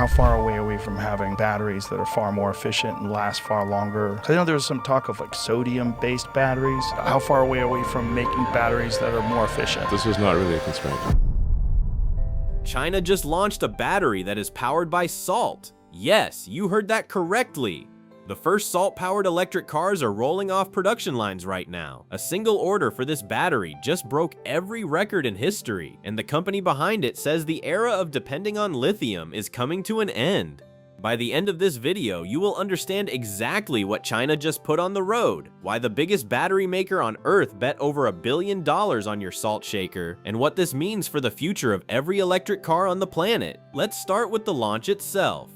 How far away are we from having batteries that are far more efficient and last far longer? I know there's some talk of like sodium-based batteries. How far away are we from making batteries that are more efficient? This is not really a constraint. China just launched a battery that is powered by salt. Yes, you heard that correctly. The first salt-powered electric cars are rolling off production lines right now. A single order for this battery just broke every record in history, and the company behind it says the era of depending on lithium is coming to an end. By the end of this video, you will understand exactly what China just put on the road, why the biggest battery maker on Earth bet over $1 billion on your salt shaker, and what this means for the future of every electric car on the planet. Let's start with the launch itself.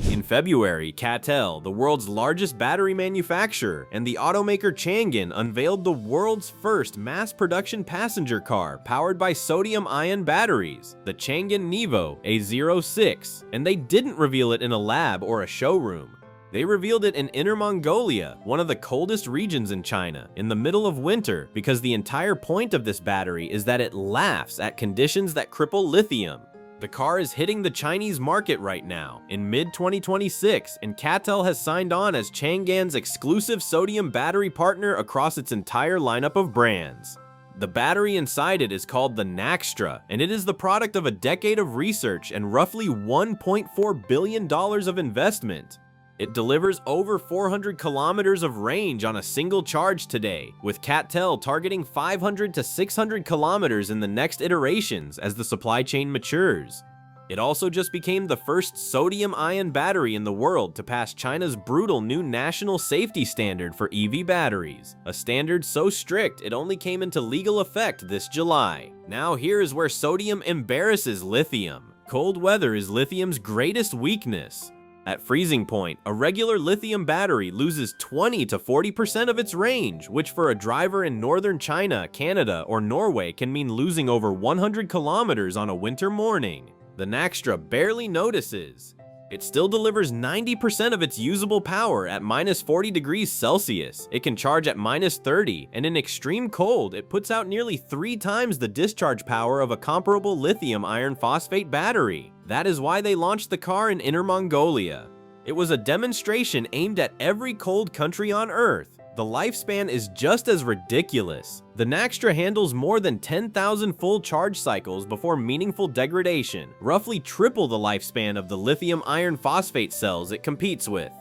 In February, CATL, the world's largest battery manufacturer, and the automaker Changan unveiled the world's first mass-production passenger car powered by sodium-ion batteries, the Changan Nevo A06, and they didn't reveal it in a lab or a showroom. They revealed it in Inner Mongolia, one of the coldest regions in China, in the middle of winter, because the entire point of this battery is that it laughs at conditions that cripple lithium. The car is hitting the Chinese market right now, in mid-2026, and CATL has signed on as Changan's exclusive sodium battery partner across its entire lineup of brands. The battery inside it is called the Naxtra, and it is the product of a decade of research and roughly $1.4 billion of investment. It delivers over 400 kilometers of range on a single charge today, with CATL targeting 500 to 600 kilometers in the next iterations as the supply chain matures. It also just became the first sodium-ion battery in the world to pass China's brutal new national safety standard for EV batteries, a standard so strict it only came into legal effect this July. Now here is where sodium embarrasses lithium. Cold weather is lithium's greatest weakness. At freezing point, a regular lithium battery loses 20 to 40% of its range, which for a driver in northern China, Canada, or Norway can mean losing over 100 kilometers on a winter morning. The Naxtra barely notices. It still delivers 90% of its usable power at -40 degrees Celsius. It can charge at -30, and in extreme cold, it puts out nearly 3 times the discharge power of a comparable lithium iron phosphate battery. That is why they launched the car in Inner Mongolia. It was a demonstration aimed at every cold country on Earth. The lifespan is just as ridiculous. The Naxtra handles more than 10,000 full charge cycles before meaningful degradation, roughly triple the lifespan of the lithium iron phosphate cells it competes with.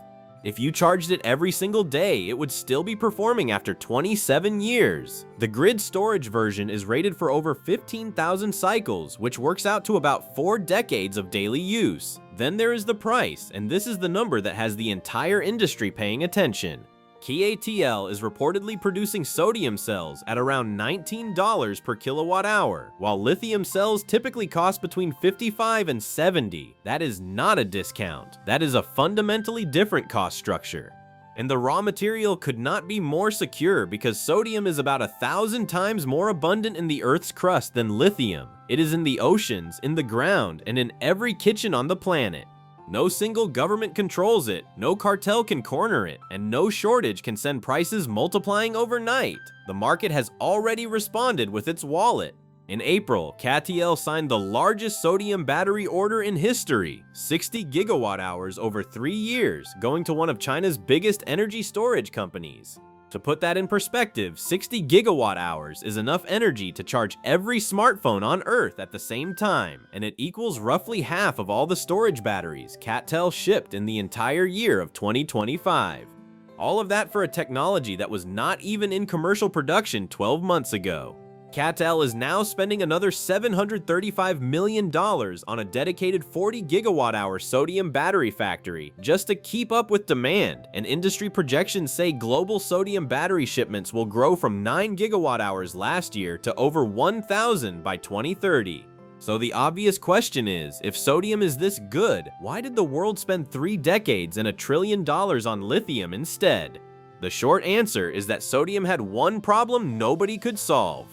If you charged it every single day, it would still be performing after 27 years. The grid storage version is rated for over 15,000 cycles, which works out to about 4 decades of daily use. Then there is the price, and this is the number that has the entire industry paying attention. CATL is reportedly producing sodium cells at around $19 per kilowatt hour, while lithium cells typically cost between $55 and $70. That is not a discount. That is a fundamentally different cost structure. And the raw material could not be more secure because sodium is about 1,000 times more abundant in the Earth's crust than lithium. It is in the oceans, in the ground, and in every kitchen on the planet. No single government controls it, no cartel can corner it, and no shortage can send prices multiplying overnight. The market has already responded with its wallet. In April, CATL signed the largest sodium battery order in history, 60 gigawatt hours over 3 years, going to one of China's biggest energy storage companies. To put that in perspective, 60 gigawatt hours is enough energy to charge every smartphone on Earth at the same time, and it equals roughly half of all the storage batteries CATL shipped in the entire year of 2025. All of that for a technology that was not even in commercial production 12 months ago. CATL is now spending another $735 million on a dedicated 40 gigawatt hour sodium battery factory just to keep up with demand, and industry projections say global sodium battery shipments will grow from 9 gigawatt hours last year to over 1,000 by 2030. So the obvious question is, if sodium is this good, why did the world spend 3 decades and $1 trillion on lithium instead? The short answer is that sodium had one problem nobody could solve.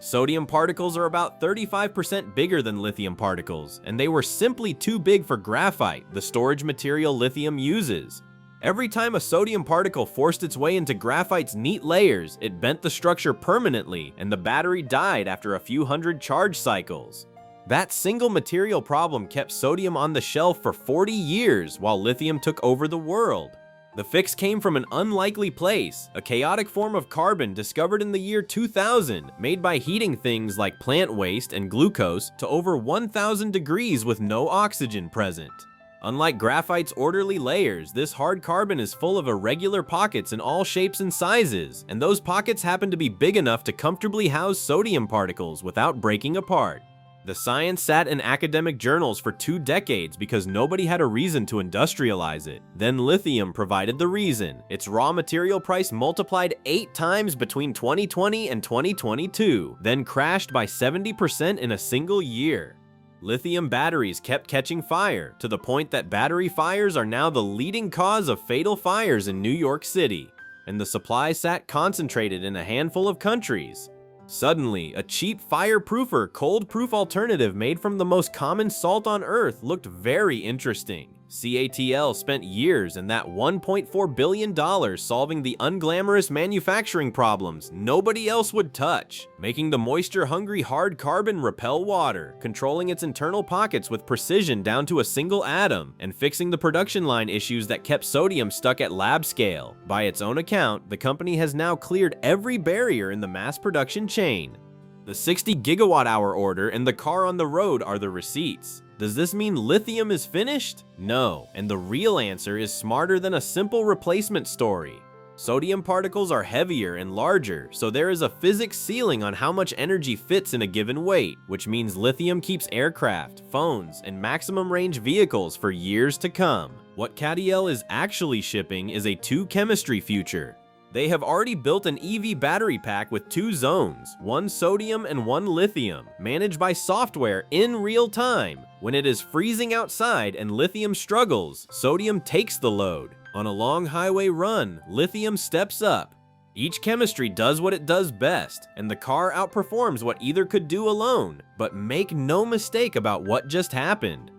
Sodium particles are about 35% bigger than lithium particles, and they were simply too big for graphite, the storage material lithium uses. Every time a sodium particle forced its way into graphite's neat layers, it bent the structure permanently, and the battery died after a few hundred charge cycles. That single material problem kept sodium on the shelf for 40 years while lithium took over the world. The fix came from an unlikely place, a chaotic form of carbon discovered in the year 2000, made by heating things like plant waste and glucose to over 1,000 degrees with no oxygen present. Unlike graphite's orderly layers, this hard carbon is full of irregular pockets in all shapes and sizes, and those pockets happen to be big enough to comfortably house sodium particles without breaking apart. The science sat in academic journals for 2 decades because nobody had a reason to industrialize it. Then lithium provided the reason. Its raw material price multiplied 8 times between 2020 and 2022, then crashed by 70% in a single year. Lithium batteries kept catching fire, to the point that battery fires are now the leading cause of fatal fires in New York City, and the supply sat concentrated in a handful of countries. Suddenly, a cheap fire-proofer, cold-proof alternative made from the most common salt on Earth looked very interesting. CATL spent years and that $1.4 billion solving the unglamorous manufacturing problems nobody else would touch, making the moisture-hungry hard carbon repel water, controlling its internal pockets with precision down to a single atom, and fixing the production line issues that kept sodium stuck at lab scale. By its own account, the company has now cleared every barrier in the mass production chain. The 60 gigawatt-hour order and the car on the road are the receipts. Does this mean lithium is finished? No, and the real answer is smarter than a simple replacement story. Sodium particles are heavier and larger, so there is a physics ceiling on how much energy fits in a given weight, which means lithium keeps aircraft, phones, and maximum range vehicles for years to come. What CATL is actually shipping is a 2-chemistry future. They have already built an EV battery pack with 2 zones, one sodium and one lithium, managed by software in real time. When it is freezing outside and lithium struggles, sodium takes the load. On a long highway run, lithium steps up. Each chemistry does what it does best, and the car outperforms what either could do alone. But make no mistake about what just happened.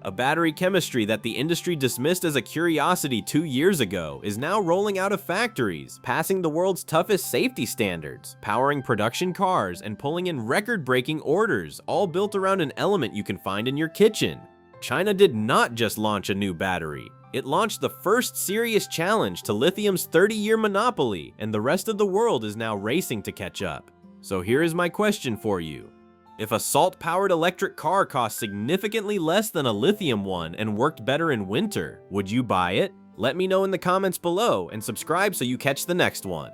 A battery chemistry that the industry dismissed as a curiosity 2 years ago is now rolling out of factories, passing the world's toughest safety standards, powering production cars, and pulling in record-breaking orders, all built around an element you can find in your kitchen. China did not just launch a new battery. It launched the first serious challenge to lithium's 30-year monopoly, and the rest of the world is now racing to catch up. So here is my question for you. If a salt-powered electric car cost significantly less than a lithium one and worked better in winter, would you buy it? Let me know in the comments below and subscribe so you catch the next one.